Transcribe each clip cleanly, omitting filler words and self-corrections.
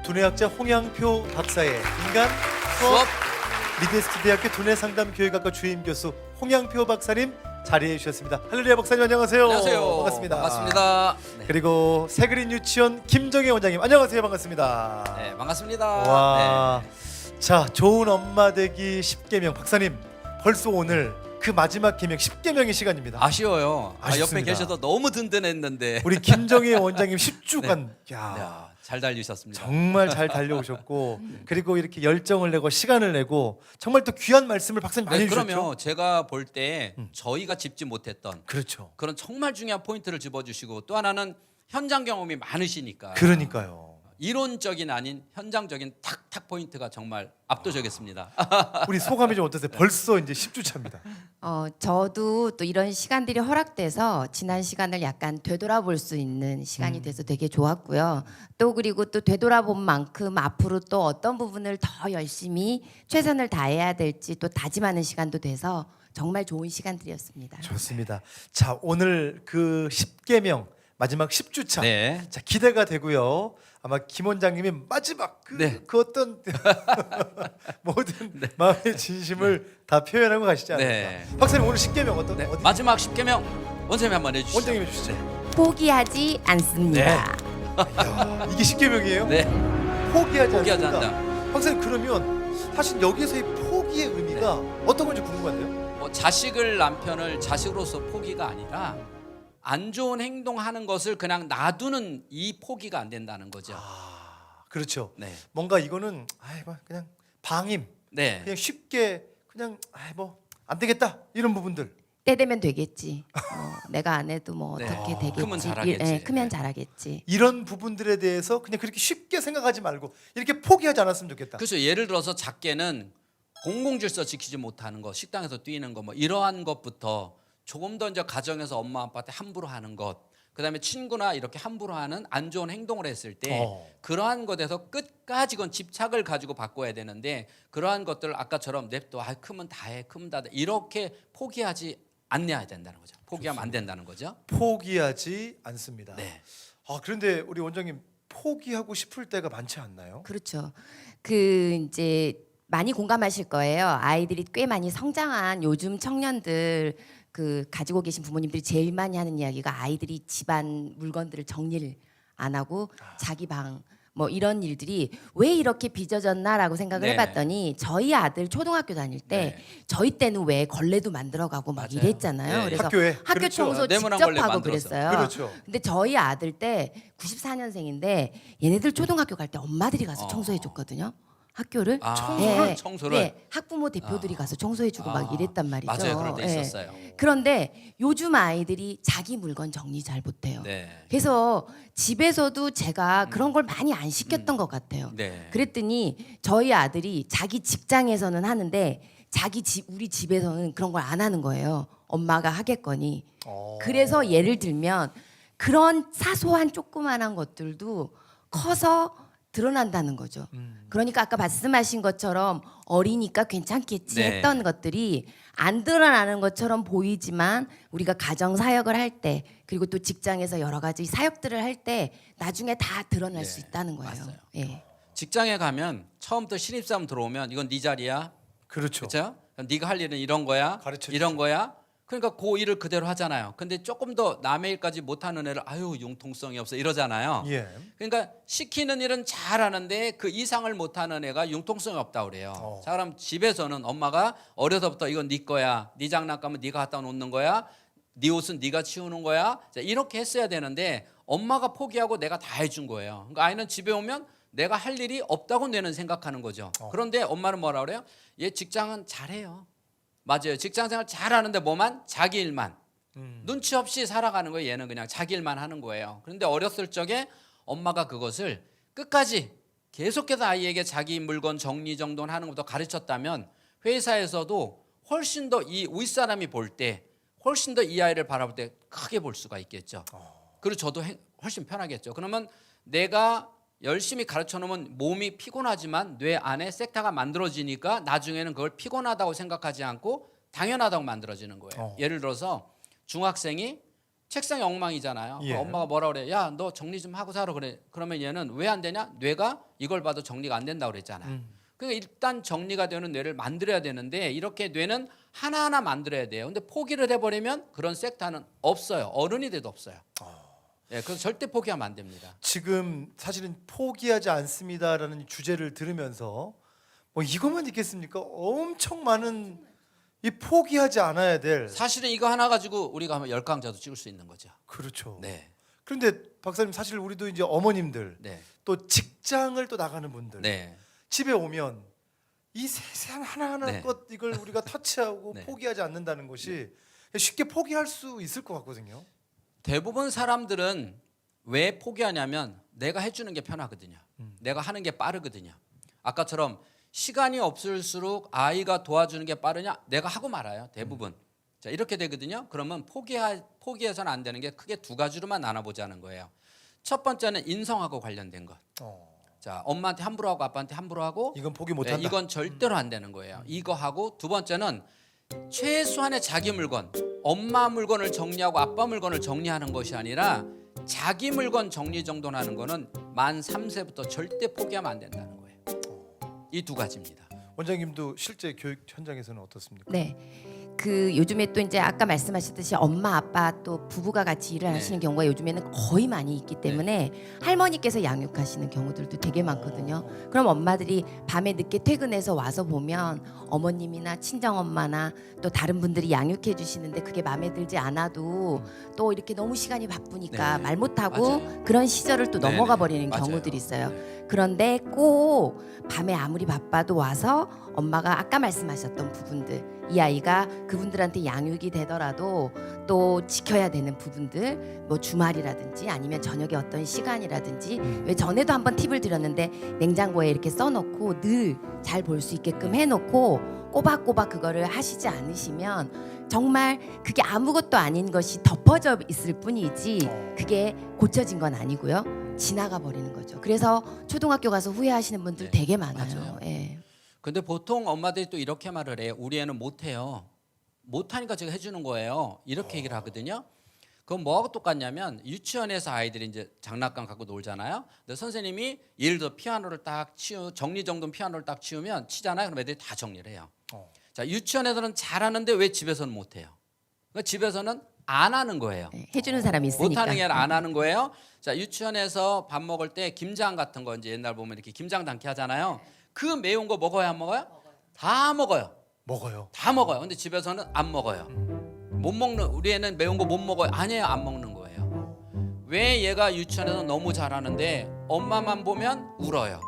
두뇌학자 홍양표 박사의 인간 수업 미드스트 대학교 두뇌상담교육학과 주임 교수 홍양표 박사님 자리해 주셨습니다. 할렐루야 박사님 안녕하세요. 안녕하세요. 반갑습니다. 반갑습니다. 네. 그리고 새그린 유치원 김정혜 원장님 안녕하세요. 반갑습니다. 네, 반갑습니다. 와, 네. 자 좋은 엄마 되기 10계명 박사님 벌써 오늘 그 마지막 계명 10계명의 시간입니다. 아쉬워요. 옆에 아쉽습니다. 계셔도 너무 든든했는데. 우리 김정혜 원장님 10주간 야, 잘 달리셨습니다. 정말 잘 달려오셨고 그리고 이렇게 열정을 내고 시간을 내고 정말 또 귀한 말씀을 박사님 많이 네, 주셨죠. 그러면 제가 볼 때 저희가 짚지 못했던 그렇죠. 그런 정말 중요한 포인트를 짚어주시고 또 하나는 현장 경험이 많으시니까 그러니까요. 이론적인 아닌 현장적인 탁탁 포인트가 정말 압도적이었습니다. 우리 소감이 좀 어떠세요? 벌써 이제 10주 차입니다. 저도 또 이런 시간들이 허락돼서 지난 시간을 약간 되돌아볼 수 있는 시간이 돼서 되게 좋았고요. 또 그리고 또 되돌아본 만큼 앞으로 또 어떤 부분을 더 열심히 최선을 다해야 될지 또 다짐하는 시간도 돼서 정말 좋은 시간들이었습니다. 좋습니다. 자 오늘 그 10계명 마지막 10주 차. 네. 자 기대가 되고요. 아마 김 원장님이 마지막 네. 그 어떤 모든 마음의 진심을 다 표현하고 가시지 않을까. 네. 박사님 오늘 10계명 어떤 네. 어디 마지막 10계명 원장님 한번 해주시죠. 원장님 해주시죠. 포기하지 않습니다. 야, 이게 10계명이에요? 네. 포기하지 포기하지 않습니다. 않는다. 박사님 그러면 사실 여기서의 포기의 의미가 어떤 건지 궁금한데요. 뭐 자식을 남편을 자식으로서 포기가 아니라 안 좋은 행동하는 것을 그냥 놔두는 이 포기가 안 된다는 거죠. 그렇죠. 네, 뭔가 이거는 그냥 방임, 네, 그냥 쉽게 그냥 뭐 안 되겠다 이런 부분들. 때 되면 되겠지. 내가 안 해도 뭐 네. 어떻게 되겠지. 크면 잘하겠지. 크면 네. 잘하겠지. 이런 부분들에 대해서 그냥 그렇게 쉽게 생각하지 말고 이렇게 포기하지 않았으면 좋겠다. 그래서 예를 들어서 작게는 공공질서 지키지 못하는 거, 식당에서 뛰는 거, 뭐 이러한 것부터 조금 더 이제 가정에서 엄마 아빠한테 함부로 하는 것, 그다음에 친구나 이렇게 함부로 하는 안 좋은 행동을 했을 때 그러한 것에서 끝까지 건 집착을 가지고 바꿔야 되는데 그러한 것들을 아까처럼 냅둬 크면 다해 크면 다해 이렇게 포기하지 않아야 된다는 거죠. 포기하면 안 된다는 거죠. 포기하지 않습니다. 네. 그런데 우리 원장님 포기하고 싶을 때가 많지 않나요? 그렇죠. 그 이제 많이 공감하실 거예요. 아이들이 꽤 많이 성장한 요즘 청년들 그 가지고 계신 부모님들이 제일 많이 하는 이야기가 아이들이 집안 물건들을 정리를 안 하고 자기 방 뭐 이런 일들이 왜 이렇게 빚어졌나라고 생각을 네. 해봤더니 저희 아들 초등학교 다닐 때 네. 저희 때는 왜 걸레도 만들어가고 막 맞아요. 이랬잖아요. 네. 그래서 학교에? 학교 그렇죠. 청소 네모난 직접 걸레 하고 만들어서. 그랬어요. 그렇죠. 근데 저희 아들 때 94년생인데 얘네들 초등학교 갈 때 엄마들이 가서 청소해 줬거든요. 학교를 청소를 네, 학부모 대표들이 가서 청소해주고 막 이랬단 말이죠. 맞아요, 그럴 때 예. 있었어요. 그런데 요즘 아이들이 자기 물건 정리 잘 못해요. 네, 그래서 집에서도 제가 그런 걸 많이 안 시켰던 것 같아요. 네. 그랬더니 저희 아들이 자기 직장에서는 하는데 우리 집에서는 그런 걸 안 하는 거예요. 엄마가 하겠거니. 그래서 예를 들면 그런 사소한 조그만한 것들도 커서 드러난다는 거죠. 그러니까 아까 말씀하신 것처럼 어리니까 괜찮겠지 네. 했던 것들이 안 드러나는 것처럼 보이지만 우리가 가정 사역을 할 때 그리고 또 직장에서 여러 가지 사역들을 할 때 나중에 다 드러날 수 있다는 거예요. 맞아요. 예. 직장에 가면 처음부터 신입사원 들어오면 이건 네 자리야. 그렇죠. 그렇죠? 네가 할 일은 이런 거야. 가르쳐 이런 거야. 그러니까 그 일을 그대로 하잖아요. 근데 조금 더 남의 일까지 못하는 애를 융통성이 없어 이러잖아요. 예. 그러니까 시키는 일은 잘하는데 그 이상을 못하는 애가 융통성이 없다고 그래요. 자, 그럼 집에서는 엄마가 어려서부터 이건 네 거야. 네 장난감은 네가 갖다 놓는 거야. 네 옷은 네가 치우는 거야. 자, 이렇게 했어야 되는데 엄마가 포기하고 내가 다 해준 거예요. 그러니까 아이는 집에 오면 내가 할 일이 없다고 뇌는 생각하는 거죠. 그런데 엄마는 뭐라 그래요? 얘 직장은 잘해요. 맞아요. 직장생활 잘하는데 뭐만? 자기 일만. 눈치 없이 살아가는 거예요. 얘는 그냥 자기 일만 하는 거예요. 그런데 어렸을 적에 엄마가 그것을 끝까지 계속해서 아이에게 자기 물건 정리정돈하는 것도 가르쳤다면 회사에서도 훨씬 더 이 윗사람이 볼 때 훨씬 더 이 아이를 바라볼 때 크게 볼 수가 있겠죠. 그리고 저도 훨씬 편하겠죠. 그러면 내가 열심히 가르쳐 놓으면 몸이 피곤하지만 뇌 안에 섹타가 만들어지니까 나중에는 그걸 피곤하다고 생각하지 않고 당연하다고 만들어지는 거예요. 예를 들어서 중학생이 책상이 엉망이잖아요. 예. 엄마가 뭐라 그래? 야, 너 정리 좀 하고 살아 그래. 그러면 얘는 왜 안 되냐? 뇌가 이걸 봐도 정리가 안 된다고 그랬잖아요. 그러니까 일단 정리가 되는 뇌를 만들어야 되는데 이렇게 뇌는 하나하나 만들어야 돼요. 근데 포기를 해버리면 그런 섹터는 없어요. 어른이 돼도 없어요. 예, 그래서 절대 포기하면 안 됩니다. 지금 사실은 포기하지 않습니다라는 주제를 들으면서 뭐 이것만 있겠습니까? 엄청 많은 이 포기하지 않아야 될. 사실은 이거 하나 가지고 우리가 하면 10강자도 찍을 수 있는 거죠. 그렇죠. 네. 그런데 박사님 사실 우리도 이제 어머님들 네. 또 직장을 또 나가는 분들 네. 집에 오면 이 세세한 하나하나 네. 것 이걸 우리가 터치하고 네. 포기하지 않는다는 것이 쉽게 포기할 수 있을 것 같거든요. 대부분 사람들은 왜 포기하냐면 내가 해주는 게 편하거든요. 내가 하는 게 빠르거든요. 아까처럼 시간이 없을수록 아이가 도와주는 게 빠르냐? 내가 하고 말아요. 대부분. 자, 이렇게 되거든요. 그러면 포기해서는 안 되는 게 크게 두 가지로만 나눠보자는 거예요. 첫 번째는 인성하고 관련된 것. 자, 엄마한테 함부로 하고 아빠한테 함부로 하고 이건 포기 못한다. 이건 절대로 안 되는 거예요. 이거 하고 두 번째는 최소한의 자기 물건, 엄마 물건을 정리하고 아빠 물건을 정리하는 것이 아니라 자기 물건 정리 정도는 하는 거는 만 3세부터 절대 포기하면 안 된다는 거예요. 이 두 가지입니다. 원장님도 실제 교육 현장에서는 어떻습니까? 네. 그 요즘에 또 이제 아까 말씀하셨듯이 엄마 아빠 또 부부가 같이 일을 네. 하시는 경우가 요즘에는 거의 많이 있기 때문에 할머니께서 양육하시는 경우들도 되게 많거든요. 그럼 엄마들이 밤에 늦게 퇴근해서 와서 보면 어머님이나 친정 엄마나 또 다른 분들이 양육해 주시는데 그게 마음에 들지 않아도 또 이렇게 너무 시간이 바쁘니까 네. 말 못하고 맞아요. 그런 시절을 또 네, 넘어가 네. 버리는 맞아요. 경우들이 있어요. 네. 그런데 꼭 밤에 아무리 바빠도 와서 엄마가 아까 말씀하셨던 부분들 이 아이가 그분들한테 양육이 되더라도 또 지켜야 되는 부분들 뭐 주말이라든지 아니면 저녁에 어떤 시간이라든지 왜 전에도 한번 팁을 드렸는데 냉장고에 이렇게 써놓고 늘 잘 볼 수 있게끔 해놓고 꼬박꼬박 그거를 하시지 않으시면 정말 그게 아무것도 아닌 것이 덮어져 있을 뿐이지 그게 고쳐진 건 아니고요. 지나가 버리는 거죠. 그래서 초등학교 가서 후회하시는 분들 네, 되게 많아요. 맞아요. 예. 근데 보통 엄마들이 또 이렇게 말을 해요. 우리 애는 못해요. 못하니까 제가 해주는 거예요. 이렇게 얘기를 하거든요. 그건 뭐하고 똑같냐면 유치원에서 아이들이 이제 장난감 갖고 놀잖아요. 근데 선생님이 예를 들어 피아노를 딱 정리정돈 피아노를 딱 치우면 치잖아요. 그럼 애들이 다 정리를 해요. 자, 유치원에서는 잘하는데 왜 집에서는 못해요? 그러니까 집에서는 안 하는 거예요. 예, 해주는 사람이 있으니까. 못하는 게 아니라 안 하는 거예요. 자, 유치원에서 밥 먹을 때 김장 같은 거 이제 옛날 보면 이렇게 김장 담기 하잖아요. 그 매운 거 먹어야 안 먹어요? 다 먹어요. 먹어요. 다 먹어요. 근데 집에서는 안 먹어요. 못 먹는 우리 애는 매운 거 못 먹어요. 아니에요, 안 먹는 거예요. 왜 얘가 유치원에서 너무 잘하는데 엄마만 보면 울어요.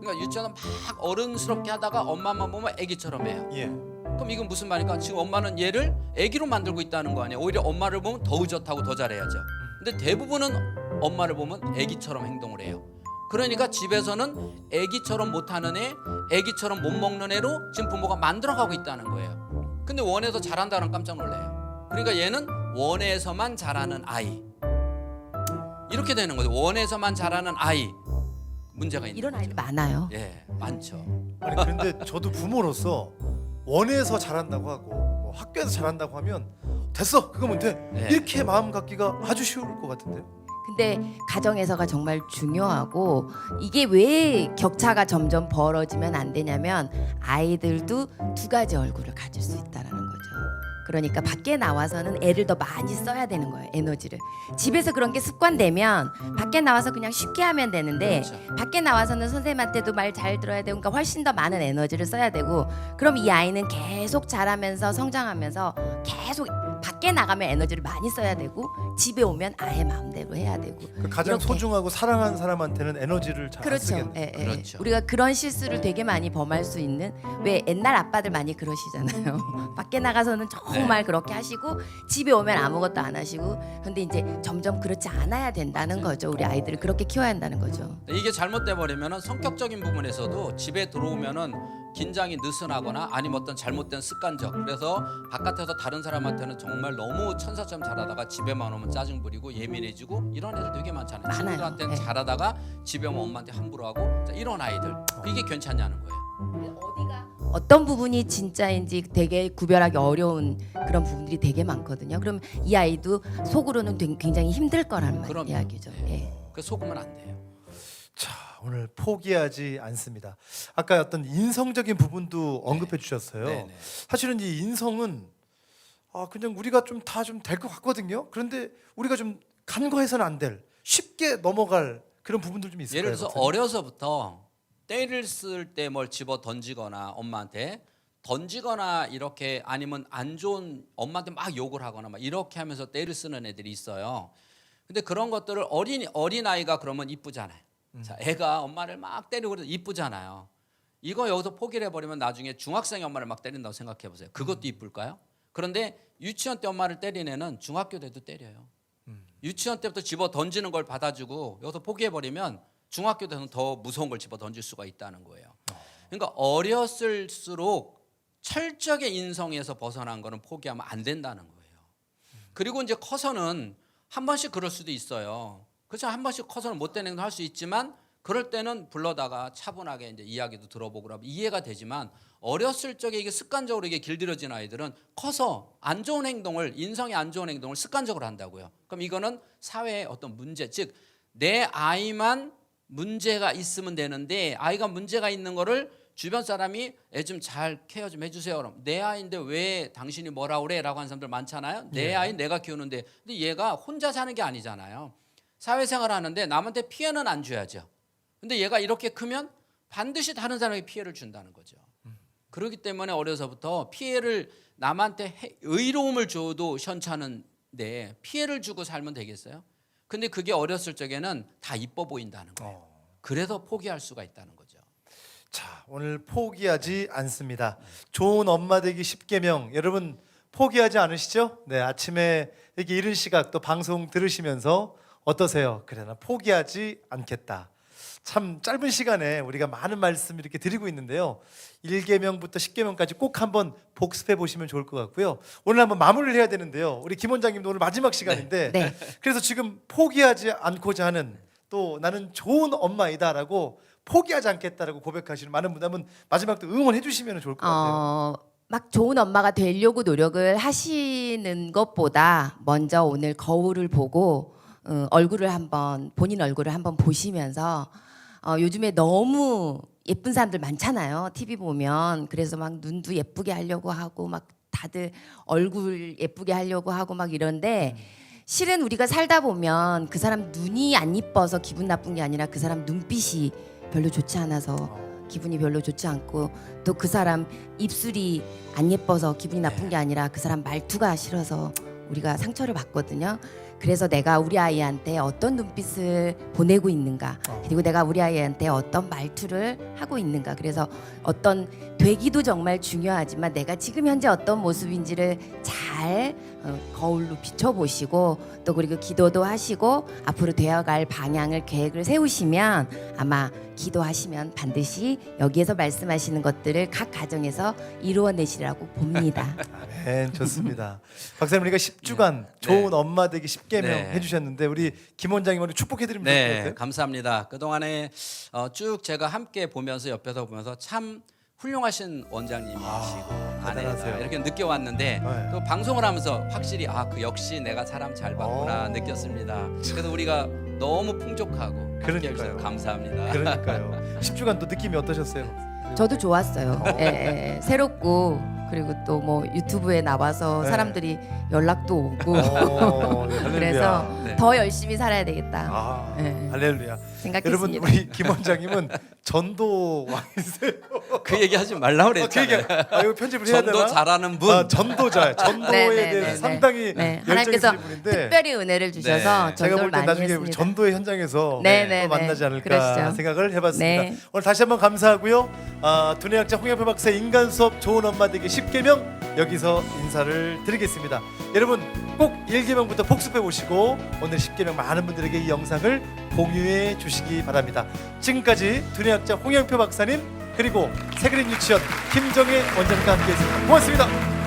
그러니까 유치원은 막 어른스럽게 하다가 엄마만 보면 애기처럼 해요. 예. 그럼 이건 무슨 말일까? 지금 엄마는 얘를 애기로 만들고 있다는 거 아니에요. 오히려 엄마를 보면 더 의젓하고 더 잘해야죠. 근데 대부분은 엄마를 보면 애기처럼 행동을 해요. 그러니까 집에서는 애기처럼 못하는 애, 애기처럼 못 먹는 애로 지금 부모가 만들어가고 있다는 거예요. 근데 원에서 잘한다는 깜짝 놀래요. 그러니까 얘는 원에서만 잘하는 아이. 이렇게 되는 거죠. 원에서만 잘하는 아이. 문제가 있는 이런 거죠. 아이들 많아요. 예, 많죠. 아니 그런데 저도 부모로서 원에서 잘한다고 하고 뭐 학교에서 잘한다고 하면 됐어 그거면 돼 네. 이렇게 마음 갖기가 아주 쉬울 것 같은데. 근데 가정에서가 정말 중요하고 이게 왜 격차가 점점 벌어지면 안 되냐면 아이들도 두 가지 얼굴을 가질 수 있다라는 거죠. 그러니까 밖에 나와서는 애를 더 많이 써야 되는 거예요. 에너지를. 집에서 그런 게 습관되면 밖에 나와서 그냥 쉽게 하면 되는데 그렇죠. 밖에 나와서는 선생님한테도 말 잘 들어야 되고 그러니까 훨씬 더 많은 에너지를 써야 되고 그럼 이 아이는 계속 자라면서 성장하면서 계속 밖에 나가면 에너지를 많이 써야 되고 집에 오면 아예 마음대로 해야 되고 그 가장 이렇게. 소중하고 사랑하는 사람한테는 에너지를 잘 안 그렇죠. 쓰겠네. 예, 예. 그렇죠. 우리가 그런 실수를 되게 많이 범할 수 있는 왜 옛날 아빠들 많이 그러시잖아요. 밖에 나가서는 정말 그렇게 하시고 집에 오면 아무것도 안 하시고 근데 이제 점점 그렇지 않아야 된다는 거죠. 우리 아이들을 그렇게 키워야 한다는 거죠. 이게 잘못돼 버리면은 성격적인 부분에서도 집에 들어오면은 긴장이 느슨하거나 아니면 어떤 잘못된 습관적 그래서 바깥에서 다른 사람한테는 정말 너무 천사처럼 잘하다가 집에만 오면 짜증 부리고 예민해지고 이런 애들 되게 많잖아요. 많아요. 친구들한테는 네. 잘하다가 집에 오면 엄마한테 함부로 하고 자, 이런 아이들 이게 괜찮냐는 거예요. 어떤 부분이 진짜인지 되게 구별하기 어려운 그런 부분들이 되게 많거든요. 그럼 이 아이도 속으로는 굉장히 힘들 거란 그럼요. 이야기죠. 예. 그 속으면 안 돼요. 자, 오늘 포기하지 않습니다. 아까 어떤 인성적인 부분도 언급해 주셨어요. 네네. 사실은 이 인성은 그냥 우리가 좀 다 좀 될 것 같거든요. 그런데 우리가 좀 간과해서는 안 될, 쉽게 넘어갈 그런 부분들 좀 있을까요? 예를 들어서 박사님? 어려서부터 때를 쓸 때 뭘 집어 던지거나 엄마한테 던지거나 이렇게 아니면 안 좋은 엄마한테 막 욕을 하거나 막 이렇게 하면서 때를 쓰는 애들이 있어요. 근데 그런 것들을 어린 아이가 그러면 이쁘잖아요. 자, 애가 엄마를 막 때리고 그래도 이쁘잖아요. 이거 여기서 포기를 해버리면 나중에 중학생이 엄마를 막 때린다고 생각해 보세요. 그것도 이쁠까요? 그런데 유치원 때 엄마를 때린 애는 중학교 때도 때려요. 유치원 때부터 집어 던지는 걸 받아주고 여기서 포기해버리면 중학교 때는 더 무서운 걸 집어 던질 수가 있다는 거예요. 그러니까 어렸을수록 철저하게 인성에서 벗어난 거는 포기하면 안 된다는 거예요. 그리고 이제 커서는 한 번씩 그럴 수도 있어요. 그렇죠? 한 번씩 커서는 못된 행동 할 수 있지만 그럴 때는 불러다가 차분하게 이제 이야기도 들어보고 그러면 이해가 되지만 어렸을 적에 이게 습관적으로 이게 길들여진 아이들은 커서 안 좋은 행동을 인성이 안 좋은 행동을 습관적으로 한다고요. 그럼 이거는 사회의 어떤 문제, 즉 내 아이만 문제가 있으면 되는데 아이가 문제가 있는 거를 주변 사람이 애 좀 잘 케어 좀 해주세요. 그럼 내 아이인데 왜 당신이 뭐라 그래?라고 하는 사람들 많잖아요. 내 아이 내가 키우는데 근데 얘가 혼자 사는 게 아니잖아요. 사회생활 하는데 남한테 피해는 안 줘야죠. 근데 얘가 이렇게 크면 반드시 다른 사람에게 피해를 준다는 거죠. 그렇기 때문에 어려서부터 피해를 남한테 의로움을 줘도 현찮은데 피해를 주고 살면 되겠어요? 근데 그게 어렸을 적에는 다 이뻐 보인다는 거예요. 그래서 포기할 수가 있다는 거죠. 자, 오늘 포기하지 않습니다. 좋은 엄마 되기 10계명 여러분 포기하지 않으시죠? 네, 아침에 이렇게 이른 시각 또 방송 들으시면서 어떠세요? 그래 나 포기하지 않겠다. 참 짧은 시간에 우리가 많은 말씀 이렇게 드리고 있는데요. 1계명부터 10계명까지 꼭 한번 복습해 보시면 좋을 것 같고요. 오늘 한번 마무리를 해야 되는데요. 우리 김 원장님도 오늘 마지막 시간인데 네. 그래서 지금 포기하지 않고자 하는 또 나는 좋은 엄마이다라고 포기하지 않겠다라고 고백하시는 많은 분들 한번 마지막 또 응원해 주시면 좋을 것 같아요. 막 좋은 엄마가 되려고 노력을 하시는 것보다 먼저 오늘 거울을 보고 얼굴을 한번 본인 얼굴을 한번 보시면서 요즘에 너무 예쁜 사람들 많잖아요. TV 보면 그래서 막 눈도 예쁘게 하려고 하고 막 다들 얼굴 예쁘게 하려고 하고 막 이런데 실은 우리가 살다 보면 그 사람 눈이 안 이뻐서 기분 나쁜 게 아니라 그 사람 눈빛이 별로 좋지 않아서 기분이 별로 좋지 않고 또 그 사람 입술이 안 예뻐서 기분이 나쁜 게 아니라 그 사람 말투가 싫어서 우리가 상처를 받거든요. 그래서 내가 우리 아이한테 어떤 눈빛을 보내고 있는가 그리고 내가 우리 아이한테 어떤 말투를 하고 있는가 그래서 어떤 되기도 정말 중요하지만 내가 지금 현재 어떤 모습인지를 잘 거울로 비춰보시고 또 그리고 기도도 하시고 앞으로 되어갈 방향을 계획을 세우시면 아마 기도하시면 반드시 여기에서 말씀하시는 것들을 각 가정에서 이루어내시라고 봅니다. 아멘, 좋습니다. 박사님 우리가 10주간 좋은 엄마 되기 10계명 네. 해주셨는데 우리 김 원장님 오늘 축복해 드리면 좋을 것 네, 같아요. 감사합니다. 그동안에 쭉 제가 함께 보면서 옆에서 보면서 참 훌륭하신 원장님이시고 아내다 대단하세요. 이렇게 느껴왔는데 네. 또 방송을 하면서 확실히 그 역시 내가 사람 잘 봤구나 느꼈습니다. 그래서 우리가 너무 풍족하고 함께 그러니까요. 해주셔서 감사합니다. 그러니까요. 10주간 또 느낌이 어떠셨어요? 저도 좋았어요. 새롭고 그리고 또 뭐 유튜브에 나와서 네. 사람들이 연락도 오고 할렐루야. 그래서 네. 더 열심히 살아야 되겠다 네. 할렐루야. 생각했습니다. 여러분 우리 김 원장님은 전도 왕이세요. 그 얘기 하지 말라고 그 얘기 그랬잖아요. 이거 편집을 해야 되나? 전도 잘하는 분. 전도자. 전도에 네, 네, 대해서 네, 상당히 네. 열정이 하나님께서 있으신 분인데 특별히 은혜를 주셔서 네. 제가 전도를 볼 때 많이 나중에 우리 했습니다. 전도의 현장에서 네, 또 네, 만나지 네. 않을까 그러시죠. 생각을 해봤습니다. 네. 오늘 다시 한번 감사하고요. 두뇌학자 홍영표 박사의 인간 수업 좋은 엄마 되기 10계명 여기서 인사를 드리겠습니다. 여러분 꼭 1계명부터 복습해 보시고 오늘 10계명 많은 분들에게 이 영상을 공유해 주시기 바랍니다. 지금까지 두뇌학자 홍영표 박사님 그리고 새그린 유치원 김정혜 원장님과 함께했습니다. 고맙습니다.